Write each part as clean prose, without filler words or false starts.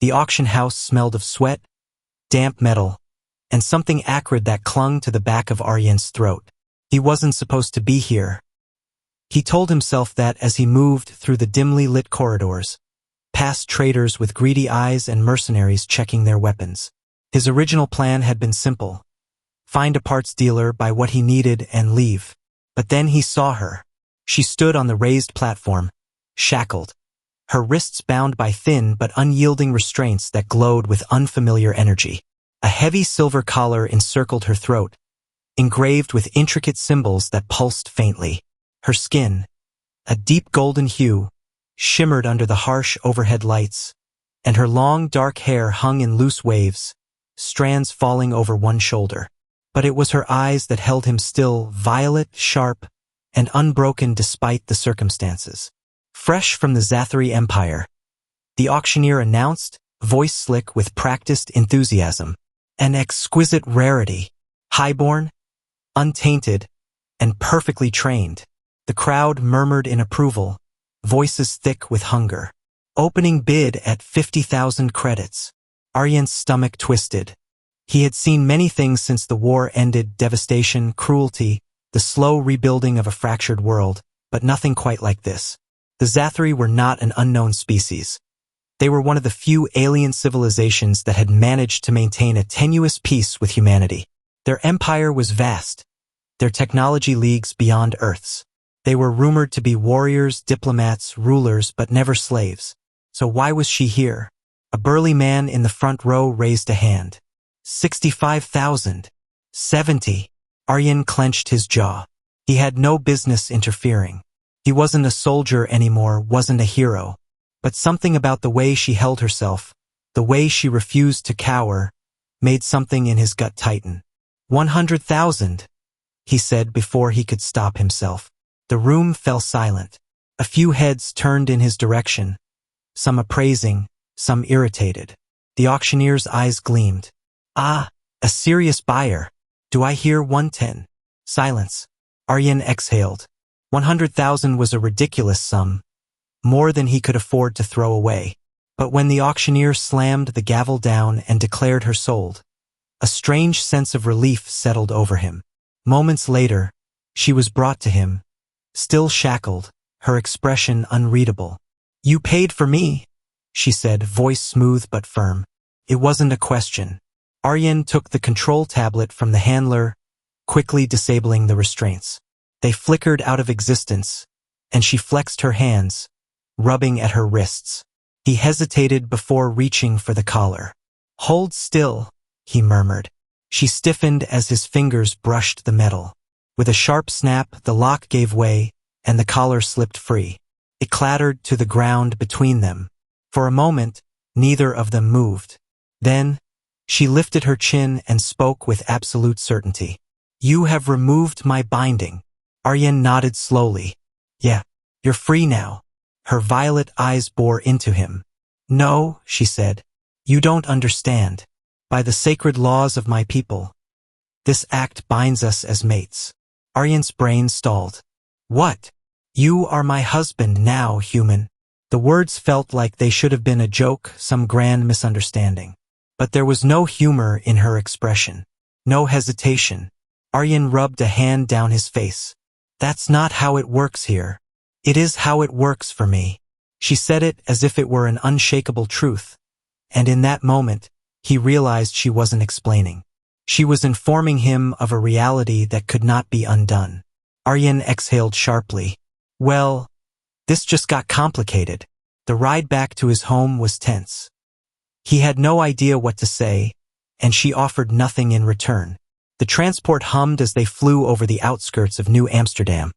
The auction house smelled of sweat, damp metal, and something acrid that clung to the back of Aryan's throat. He wasn't supposed to be here. He told himself that as he moved through the dimly lit corridors, past traders with greedy eyes and mercenaries checking their weapons. His original plan had been simple: find a parts dealer, buy what he needed, and leave. But then he saw her. She stood on the raised platform, shackled, her wrists bound by thin but unyielding restraints that glowed with unfamiliar energy. A heavy silver collar encircled her throat, engraved with intricate symbols that pulsed faintly. Her skin, a deep golden hue, shimmered under the harsh overhead lights, and her long dark hair hung in loose waves, strands falling over one shoulder. But it was her eyes that held him still, violet, sharp, and unbroken despite the circumstances. Fresh from the Zathari Empire, the auctioneer announced, voice slick with practiced enthusiasm. An exquisite rarity, highborn, untainted, and perfectly trained. The crowd murmured in approval, voices thick with hunger. Opening bid at 50,000 credits. Aryan's stomach twisted. He had seen many things since the war ended: devastation, cruelty, the slow rebuilding of a fractured world, but nothing quite like this. The Zathari were not an unknown species. They were one of the few alien civilizations that had managed to maintain a tenuous peace with humanity. Their empire was vast, their technology leagues beyond Earth's. They were rumored to be warriors, diplomats, rulers, but never slaves. So why was she here? A burly man in the front row raised a hand. 65,000. 70. Aryan clenched his jaw. He had no business interfering. He wasn't a soldier anymore, wasn't a hero. But something about the way she held herself, the way she refused to cower, made something in his gut tighten. 100,000, he said before he could stop himself. The room fell silent. A few heads turned in his direction, some appraising, some irritated. The auctioneer's eyes gleamed. Ah, a serious buyer. Do I hear 110? Silence. Aryan exhaled. 100,000 was a ridiculous sum, more than he could afford to throw away. But when the auctioneer slammed the gavel down and declared her sold, a strange sense of relief settled over him. Moments later, she was brought to him, still shackled, her expression unreadable. "You paid for me," she said, voice smooth but firm. It wasn't a question. Aryan took the control tablet from the handler, quickly disabling the restraints. They flickered out of existence, and she flexed her hands, rubbing at her wrists. He hesitated before reaching for the collar. "Hold still," he murmured. She stiffened as his fingers brushed the metal. With a sharp snap, the lock gave way, and the collar slipped free. It clattered to the ground between them. For a moment, neither of them moved. Then, she lifted her chin and spoke with absolute certainty. "You have removed my binding." Aryan nodded slowly. "Yeah, you're free now." Her violet eyes bore into him. "No," she said, "you don't understand. By the sacred laws of my people, this act binds us as mates." Aryan's brain stalled. "What? You are my husband now, human." The words felt like they should have been a joke, some grand misunderstanding. But there was no humor in her expression, no hesitation. Aryan rubbed a hand down his face. "That's not how it works here. It is how it works for me." She said it as if it were an unshakable truth, and in that moment, he realized she wasn't explaining. She was informing him of a reality that could not be undone. Aryan exhaled sharply. Well, this just got complicated. The ride back to his home was tense. He had no idea what to say, and she offered nothing in return. The transport hummed as they flew over the outskirts of New Amsterdam,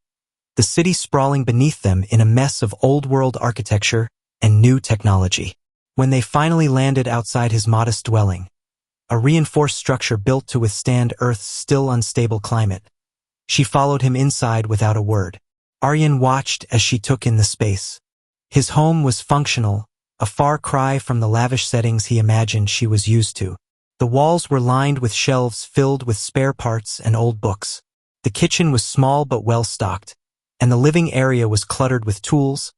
the city sprawling beneath them in a mess of old-world architecture and new technology. When they finally landed outside his modest dwelling, a reinforced structure built to withstand Earth's still unstable climate, she followed him inside without a word. Aryan watched as she took in the space. His home was functional, a far cry from the lavish settings he imagined she was used to. The walls were lined with shelves filled with spare parts and old books. The kitchen was small but well-stocked, and the living area was cluttered with tools,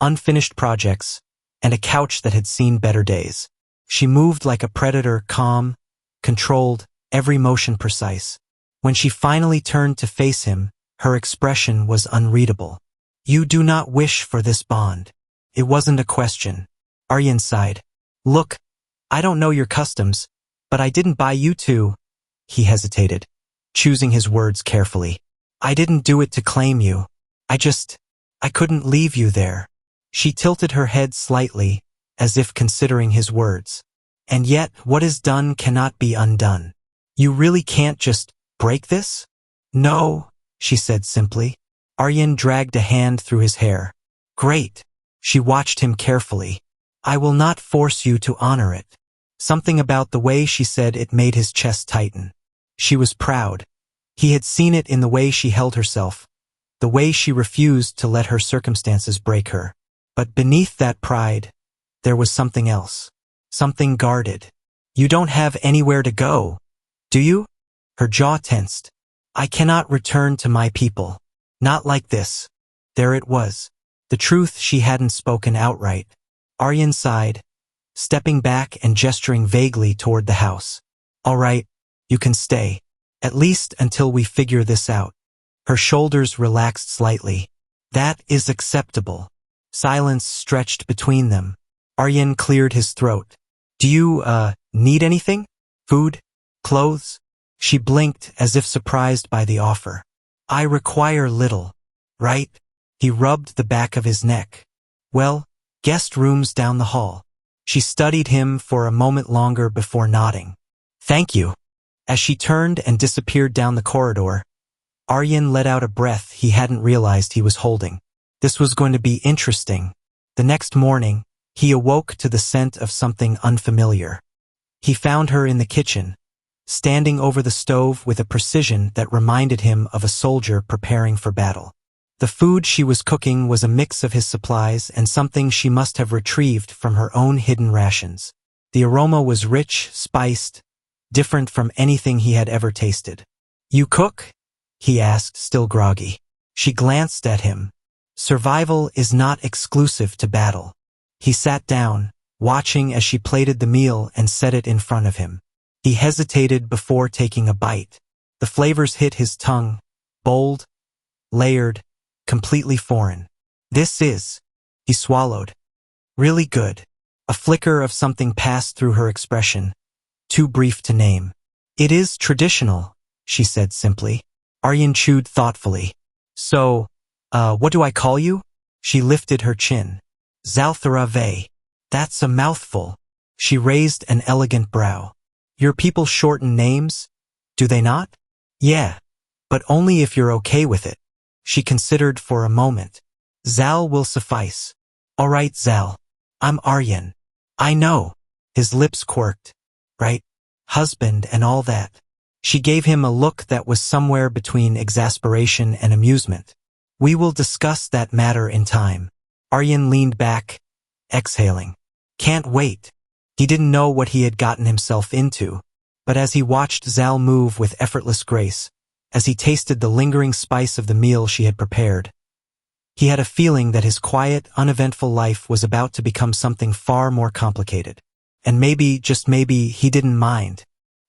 unfinished projects, and a couch that had seen better days. She moved like a predator, calm, controlled, every motion precise. When she finally turned to face him, her expression was unreadable. You do not wish for this bond. It wasn't a question. Aryan sighed. Look, I don't know your customs, but I didn't buy you to. He hesitated, choosing his words carefully. I didn't do it to claim you. I couldn't leave you there. She tilted her head slightly, as if considering his words. And yet, what is done cannot be undone. You really can't just break this? No, she said simply. Aryan dragged a hand through his hair. Great. She watched him carefully. I will not force you to honor it. Something about the way she said it made his chest tighten. She was proud. He had seen it in the way she held herself, the way she refused to let her circumstances break her. But beneath that pride, there was something else. Something guarded. You don't have anywhere to go, do you? Her jaw tensed. I cannot return to my people. Not like this. There it was. The truth she hadn't spoken outright. Aryan sighed, stepping back and gesturing vaguely toward the house. All right, you can stay. At least until we figure this out. Her shoulders relaxed slightly. That is acceptable. Silence stretched between them. Aryan cleared his throat. Do you, need anything? Food? Clothes? She blinked as if surprised by the offer. I require little, right? He rubbed the back of his neck. Well, guest rooms down the hall. She studied him for a moment longer before nodding. Thank you. As she turned and disappeared down the corridor, Aryan let out a breath he hadn't realized he was holding. This was going to be interesting. The next morning, he awoke to the scent of something unfamiliar. He found her in the kitchen, standing over the stove with a precision that reminded him of a soldier preparing for battle. The food she was cooking was a mix of his supplies and something she must have retrieved from her own hidden rations. The aroma was rich, spiced, different from anything he had ever tasted. You cook? He asked, still groggy. She glanced at him. Survival is not exclusive to battle. He sat down, watching as she plated the meal and set it in front of him. He hesitated before taking a bite. The flavors hit his tongue, bold, layered, completely foreign. This is, he swallowed. Really good. A flicker of something passed through her expression, too brief to name. It is traditional, she said simply. Aryan chewed thoughtfully. So, what do I call you? She lifted her chin. Zalthara Vey. That's a mouthful. She raised an elegant brow. Your people shorten names, do they not? Yeah, but only if you're okay with it. She considered for a moment. Zal will suffice. All right, Zal. I'm Aryan. I know. His lips quirked. Right? Husband and all that. She gave him a look that was somewhere between exasperation and amusement. We will discuss that matter in time. Aryan leaned back, exhaling. Can't wait. He didn't know what he had gotten himself into, but as he watched Zal move with effortless grace, as he tasted the lingering spice of the meal she had prepared, he had a feeling that his quiet, uneventful life was about to become something far more complicated. And maybe, just maybe, he didn't mind.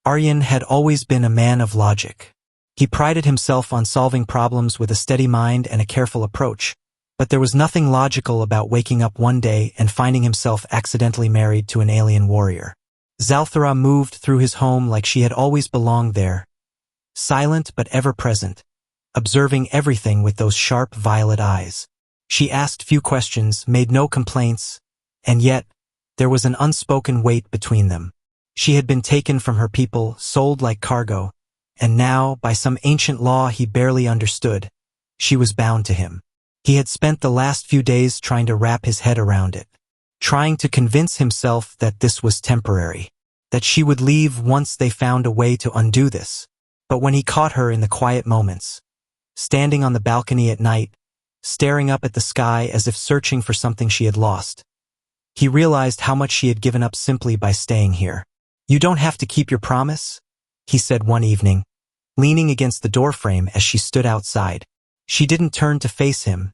Aryan had always been a man of logic. He prided himself on solving problems with a steady mind and a careful approach, but there was nothing logical about waking up one day and finding himself accidentally married to an alien warrior. Zalthara moved through his home like she had always belonged there, silent but ever present, observing everything with those sharp violet eyes. She asked few questions, made no complaints, and yet, there was an unspoken weight between them. She had been taken from her people, sold like cargo, and now, by some ancient law he barely understood, she was bound to him. He had spent the last few days trying to wrap his head around it, trying to convince himself that this was temporary, that she would leave once they found a way to undo this. But when he caught her in the quiet moments, standing on the balcony at night, staring up at the sky as if searching for something she had lost, he realized how much she had given up simply by staying here. You don't have to keep your promise, he said one evening, leaning against the doorframe as she stood outside. She didn't turn to face him,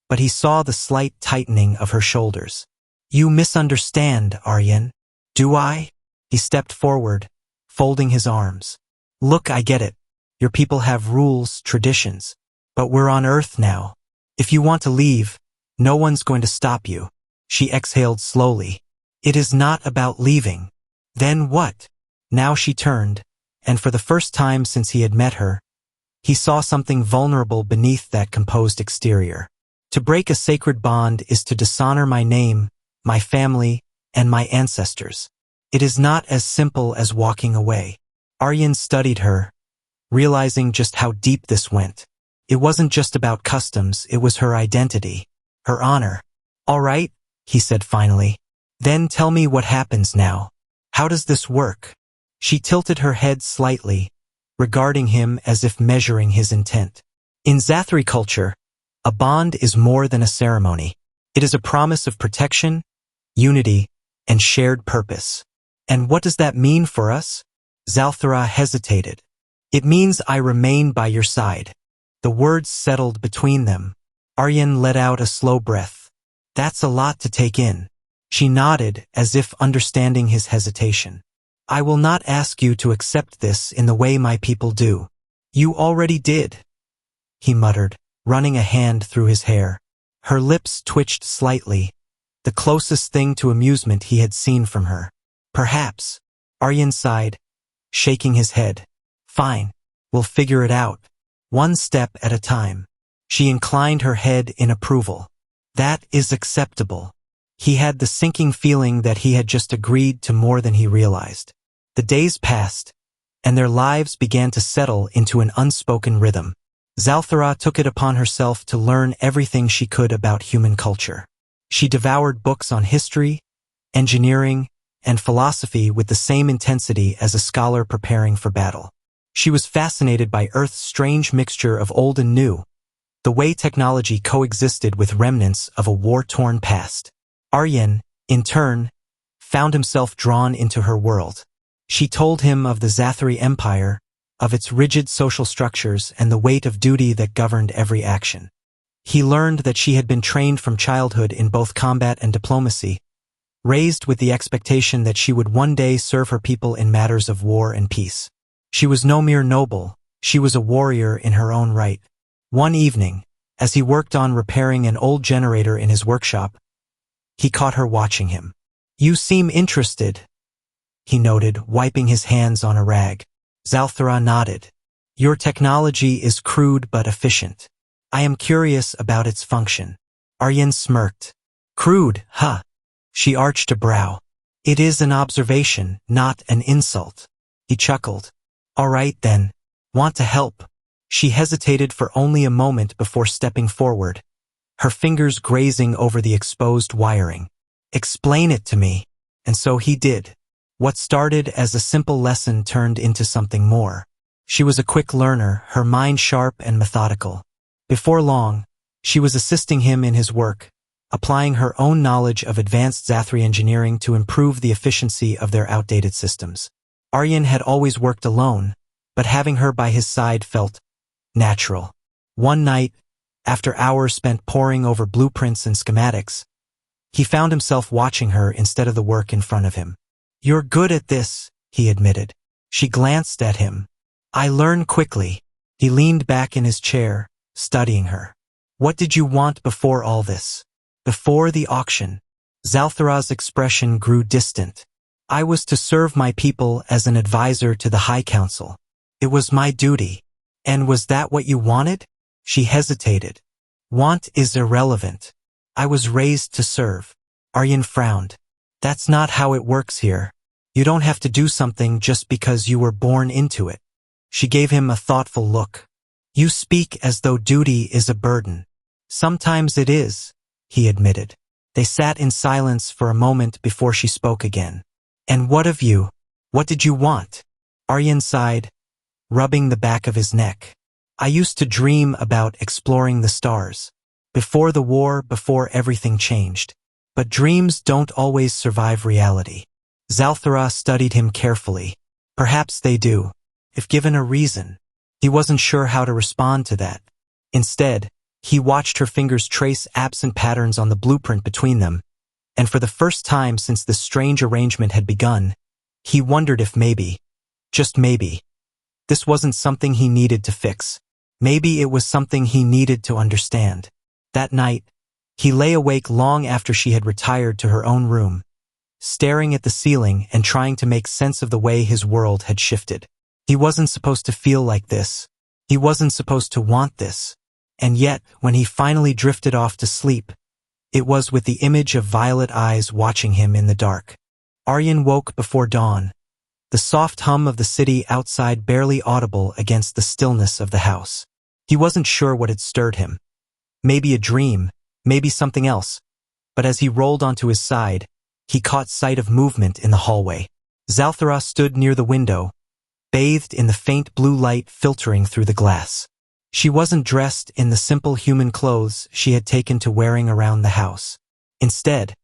but he saw the slight tightening of her shoulders. You misunderstand, Aryan. Do I? He stepped forward, folding his arms. Look, I get it. Your people have rules, traditions. But we're on Earth now. If you want to leave, no one's going to stop you. She exhaled slowly. It is not about leaving. Then what? Now she turned, and for the first time since he had met her, he saw something vulnerable beneath that composed exterior. To break a sacred bond is to dishonor my name, my family, and my ancestors. It is not as simple as walking away. Aryan studied her, realizing just how deep this went. It wasn't just about customs, it was her identity, her honor. All right, he said finally. Then tell me what happens now. How does this work? She tilted her head slightly, regarding him as if measuring his intent. In Zathri culture, a bond is more than a ceremony. It is a promise of protection, unity, and shared purpose. And what does that mean for us? Zalthara hesitated. It means I remain by your side. The words settled between them. Aryan let out a slow breath. That's a lot to take in. She nodded as if understanding his hesitation. I will not ask you to accept this in the way my people do. You already did, he muttered, running a hand through his hair. Her lips twitched slightly, the closest thing to amusement he had seen from her. Perhaps, Aryan sighed, shaking his head. Fine, we'll figure it out. One step at a time. She inclined her head in approval. That is acceptable. He had the sinking feeling that he had just agreed to more than he realized. The days passed, and their lives began to settle into an unspoken rhythm. Zalthara took it upon herself to learn everything she could about human culture. She devoured books on history, engineering, and philosophy with the same intensity as a scholar preparing for battle. She was fascinated by Earth's strange mixture of old and new, the way technology coexisted with remnants of a war-torn past. Aryan, in turn, found himself drawn into her world. She told him of the Zathri Empire, of its rigid social structures and the weight of duty that governed every action. He learned that she had been trained from childhood in both combat and diplomacy, raised with the expectation that she would one day serve her people in matters of war and peace. She was no mere noble, she was a warrior in her own right. One evening, as he worked on repairing an old generator in his workshop, he caught her watching him. You seem interested, he noted, wiping his hands on a rag. Zalthara nodded. Your technology is crude but efficient. I am curious about its function. Aryan smirked. Crude, huh? She arched a brow. It is an observation, not an insult. He chuckled. All right then. Want to help? She hesitated for only a moment before stepping forward, her fingers grazing over the exposed wiring. Explain it to me. And so he did. What started as a simple lesson turned into something more. She was a quick learner, her mind sharp and methodical. Before long, she was assisting him in his work, applying her own knowledge of advanced Zathri engineering to improve the efficiency of their outdated systems. Aryan had always worked alone, but having her by his side felt natural. One night, after hours spent poring over blueprints and schematics, he found himself watching her instead of the work in front of him. You're good at this, he admitted. She glanced at him. I learn quickly. He leaned back in his chair, studying her. What did you want before all this? Before the auction? Zalthara's expression grew distant. I was to serve my people as an advisor to the High Council. It was my duty. And was that what you wanted? She hesitated. Want is irrelevant. I was raised to serve. Aryan frowned. That's not how it works here. You don't have to do something just because you were born into it. She gave him a thoughtful look. You speak as though duty is a burden. Sometimes it is, he admitted. They sat in silence for a moment before she spoke again. And what of you? What did you want? Aryan sighed, rubbing the back of his neck. I used to dream about exploring the stars. Before the war, before everything changed. But dreams don't always survive reality. Zalthara studied him carefully. Perhaps they do, if given a reason. He wasn't sure how to respond to that. Instead, he watched her fingers trace absent patterns on the blueprint between them, and for the first time since this strange arrangement had begun, he wondered if maybe, just maybe, this wasn't something he needed to fix. Maybe it was something he needed to understand. That night, he lay awake long after she had retired to her own room, staring at the ceiling and trying to make sense of the way his world had shifted. He wasn't supposed to feel like this. He wasn't supposed to want this. And yet, when he finally drifted off to sleep, it was with the image of violet eyes watching him in the dark. Aryan woke before dawn, the soft hum of the city outside barely audible against the stillness of the house. He wasn't sure what had stirred him. Maybe a dream, maybe something else. But as he rolled onto his side, he caught sight of movement in the hallway. Zalthara stood near the window, bathed in the faint blue light filtering through the glass. She wasn't dressed in the simple human clothes she had taken to wearing around the house. Instead,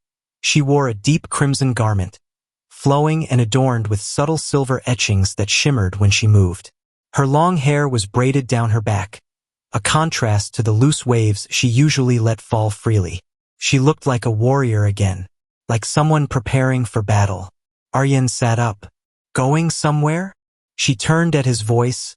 she wore a deep crimson garment, flowing and adorned with subtle silver etchings that shimmered when she moved. Her long hair was braided down her back, a contrast to the loose waves she usually let fall freely. She looked like a warrior again, like someone preparing for battle. Aryan sat up. Going somewhere? She turned at his voice,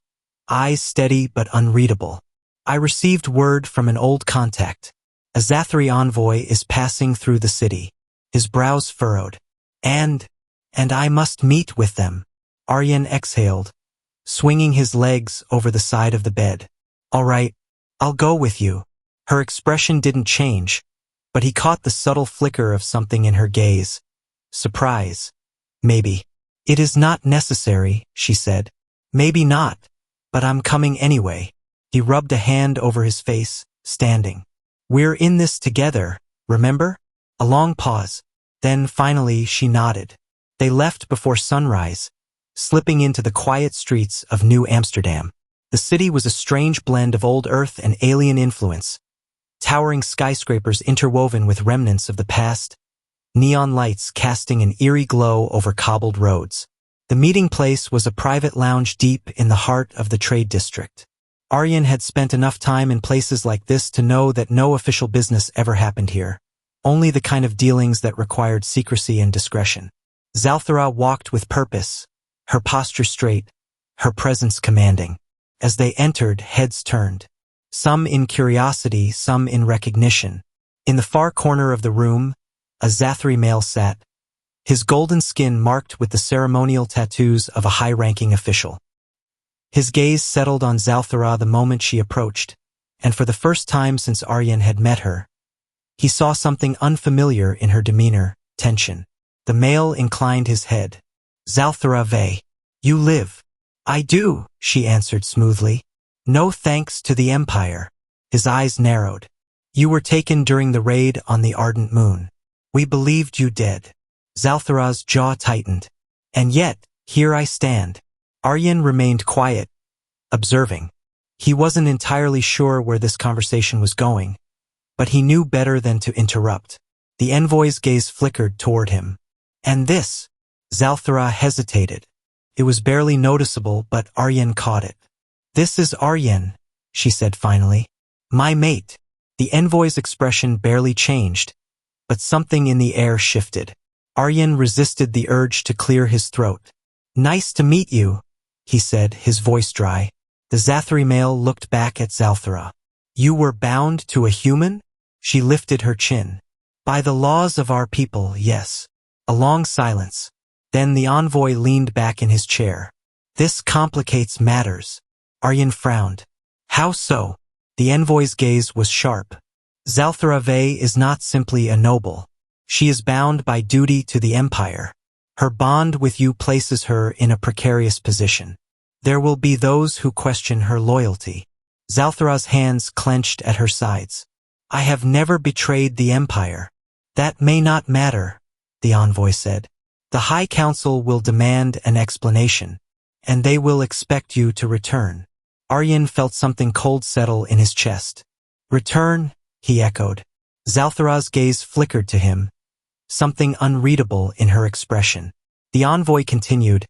eyes steady but unreadable. I received word from an old contact. A Zathri envoy is passing through the city. His brows furrowed. And I must meet with them. Aryan exhaled, swinging his legs over the side of the bed. All right, I'll go with you. Her expression didn't change, but he caught the subtle flicker of something in her gaze. Surprise. Maybe. It is not necessary, she said. Maybe not, but I'm coming anyway. He rubbed a hand over his face, standing. We're in this together, remember? A long pause. Then finally she nodded. They left before sunrise, slipping into the quiet streets of New Amsterdam. The city was a strange blend of old Earth and alien influence. Towering skyscrapers interwoven with remnants of the past, neon lights casting an eerie glow over cobbled roads. The meeting place was a private lounge deep in the heart of the trade district. Aryan had spent enough time in places like this to know that no official business ever happened here, only the kind of dealings that required secrecy and discretion. Zalthara walked with purpose, her posture straight, her presence commanding. As they entered, heads turned. Some in curiosity, some in recognition. In the far corner of the room, a Zathri male sat, his golden skin marked with the ceremonial tattoos of a high-ranking official. His gaze settled on Zalthara the moment she approached, and for the first time since Aryan had met her, he saw something unfamiliar in her demeanor, tension. The male inclined his head. Zalthara Vey. You live. I do, she answered smoothly. No thanks to the Empire. His eyes narrowed. You were taken during the raid on the Ardent Moon. We believed you dead. Zalthara's jaw tightened. And yet, here I stand. Aryan remained quiet, observing. He wasn't entirely sure where this conversation was going, but he knew better than to interrupt. The envoy's gaze flickered toward him. And this? Zalthara hesitated. It was barely noticeable, but Aryan caught it. This is Aryan, she said finally. My mate. The envoy's expression barely changed, but something in the air shifted. Aryan resisted the urge to clear his throat. Nice to meet you, he said, his voice dry. The Zathri male looked back at Zalthara. You were bound to a human? She lifted her chin. By the laws of our people, yes. A long silence. Then the envoy leaned back in his chair. This complicates matters. Aryan frowned. How so? The envoy's gaze was sharp. Zalthara Vey is not simply a noble. She is bound by duty to the Empire. Her bond with you places her in a precarious position. There will be those who question her loyalty. Zalthara's hands clenched at her sides. I have never betrayed the Empire. That may not matter, the envoy said. The High Council will demand an explanation, and they will expect you to return. Aryan felt something cold settle in his chest. Return, he echoed. Zalthara's gaze flickered to him, something unreadable in her expression. The envoy continued,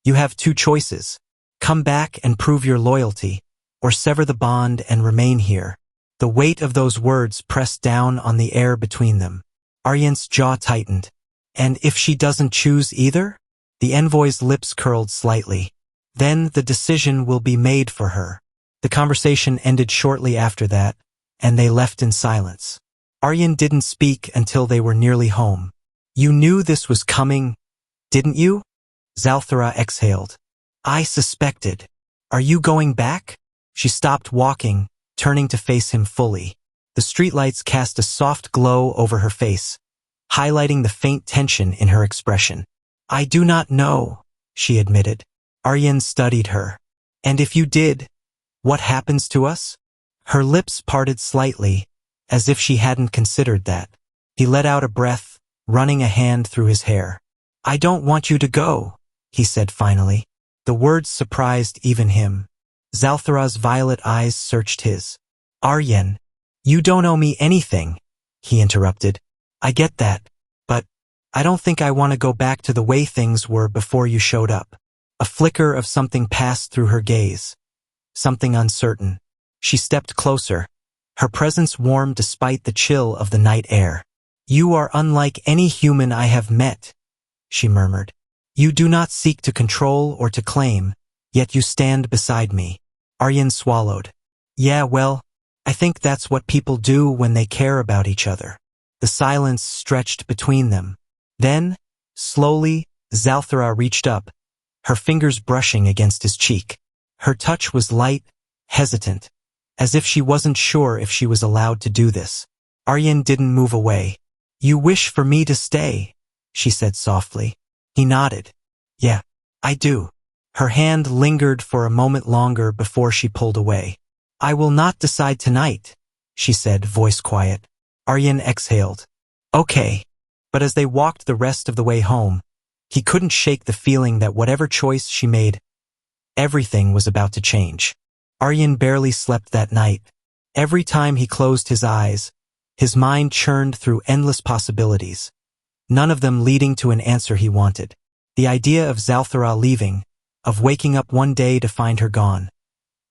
You have two choices. Come back and prove your loyalty, or sever the bond and remain here. The weight of those words pressed down on the air between them. Aryen's jaw tightened. And if she doesn't choose either? The envoy's lips curled slightly. Then the decision will be made for her. The conversation ended shortly after that, and they left in silence. Aryen didn't speak until they were nearly home. You knew this was coming, didn't you? Zalthara exhaled. I suspected. Are you going back? She stopped walking, turning to face him fully. The streetlights cast a soft glow over her face, highlighting the faint tension in her expression. I do not know, she admitted. Aryen studied her. And if you did, what happens to us? Her lips parted slightly, as if she hadn't considered that. He let out a breath, running a hand through his hair. I don't want you to go, he said finally. The words surprised even him. Zalthara's violet eyes searched his. Aryen, you don't owe me anything, he interrupted. I get that, but I don't think I want to go back to the way things were before you showed up. A flicker of something passed through her gaze. Something uncertain. She stepped closer. Her presence warm despite the chill of the night air. You are unlike any human I have met, she murmured. You do not seek to control or to claim, yet you stand beside me. Aryen swallowed. Yeah, well, I think that's what people do when they care about each other. The silence stretched between them. Then, slowly, Zalthara reached up, her fingers brushing against his cheek. Her touch was light, hesitant, as if she wasn't sure if she was allowed to do this. Aryen didn't move away. You wish for me to stay, she said softly. He nodded. Yeah, I do. Her hand lingered for a moment longer before she pulled away. I will not decide tonight, she said, voice quiet. Aryen exhaled. Okay. But as they walked the rest of the way home, he couldn't shake the feeling that whatever choice she made, everything was about to change. Aryen barely slept that night. Every time he closed his eyes, his mind churned through endless possibilities, none of them leading to an answer he wanted. The idea of Zalthara leaving, of waking up one day to find her gone,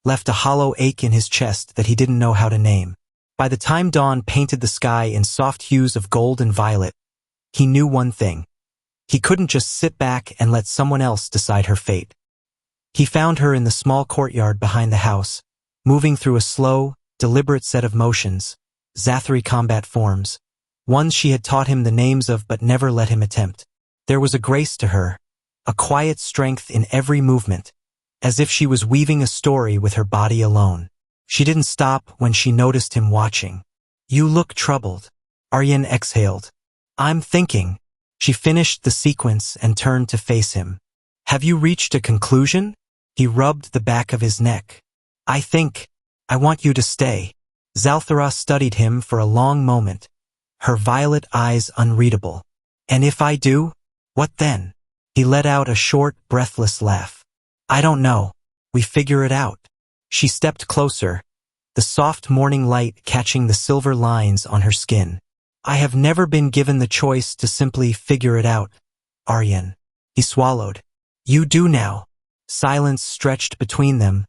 left a hollow ache in his chest that he didn't know how to name. By the time dawn painted the sky in soft hues of gold and violet, he knew one thing. He couldn't just sit back and let someone else decide her fate. He found her in the small courtyard behind the house, moving through a slow, deliberate set of motions, Zathri combat forms, ones she had taught him the names of but never let him attempt. There was a grace to her, a quiet strength in every movement, as if she was weaving a story with her body alone. She didn't stop when she noticed him watching. You look troubled. Aryen exhaled. I'm thinking. She finished the sequence and turned to face him. Have you reached a conclusion? He rubbed the back of his neck. I want you to stay. Zalthara studied him for a long moment, her violet eyes unreadable. And if I do? What then? He let out a short, breathless laugh. I don't know. We figure it out. She stepped closer, the soft morning light catching the silver lines on her skin. I have never been given the choice to simply figure it out, Aryen. He swallowed. You do now. Silence stretched between them,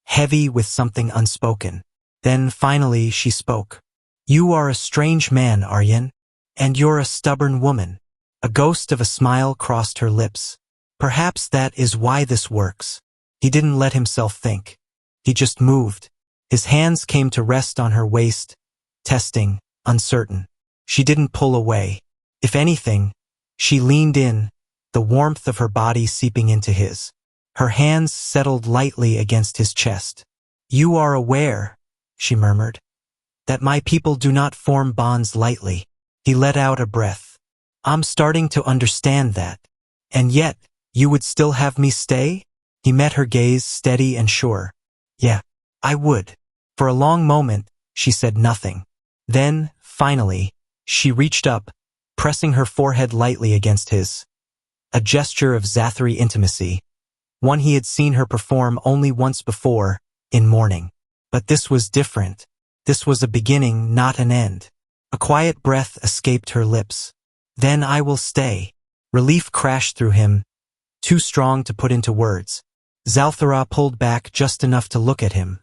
heavy with something unspoken. Then finally she spoke. You are a strange man, Aryen, and you're a stubborn woman. A ghost of a smile crossed her lips. Perhaps that is why this works. He didn't let himself think. He just moved. His hands came to rest on her waist, testing, uncertain. She didn't pull away. If anything, she leaned in, the warmth of her body seeping into his. Her hands settled lightly against his chest. You are aware, she murmured, that my people do not form bonds lightly. He let out a breath. I'm starting to understand that. And yet, you would still have me stay? He met her gaze steady and sure. Yeah, I would. For a long moment, she said nothing. Then, finally, she reached up, pressing her forehead lightly against his. A gesture of Zathri intimacy, one he had seen her perform only once before, in mourning. But this was different. This was a beginning, not an end. A quiet breath escaped her lips. Then I will stay. Relief crashed through him, too strong to put into words. Zalthara pulled back just enough to look at him,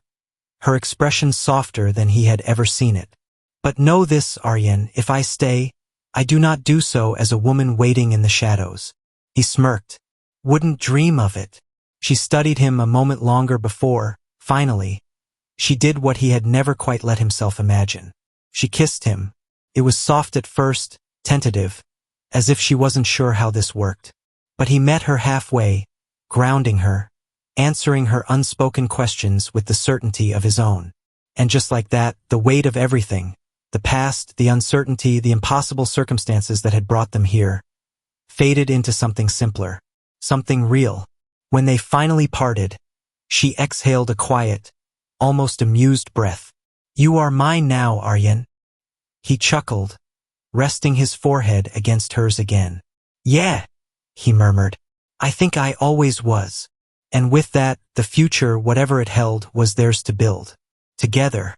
her expression softer than he had ever seen it. But know this, Aryen, if I stay, I do not do so as a woman waiting in the shadows. He smirked. Wouldn't dream of it. She studied him a moment longer before, finally, she did what he had never quite let himself imagine. She kissed him. It was soft at first, tentative, as if she wasn't sure how this worked. But he met her halfway, grounding her, answering her unspoken questions with the certainty of his own. And just like that, the weight of everything, the past, the uncertainty, the impossible circumstances that had brought them here, faded into something simpler, something real. When they finally parted, she exhaled a quiet, almost amused breath. You are mine now, Aryan. He chuckled, resting his forehead against hers again. Yeah, he murmured. I think I always was. And with that, the future, whatever it held, was theirs to build. Together.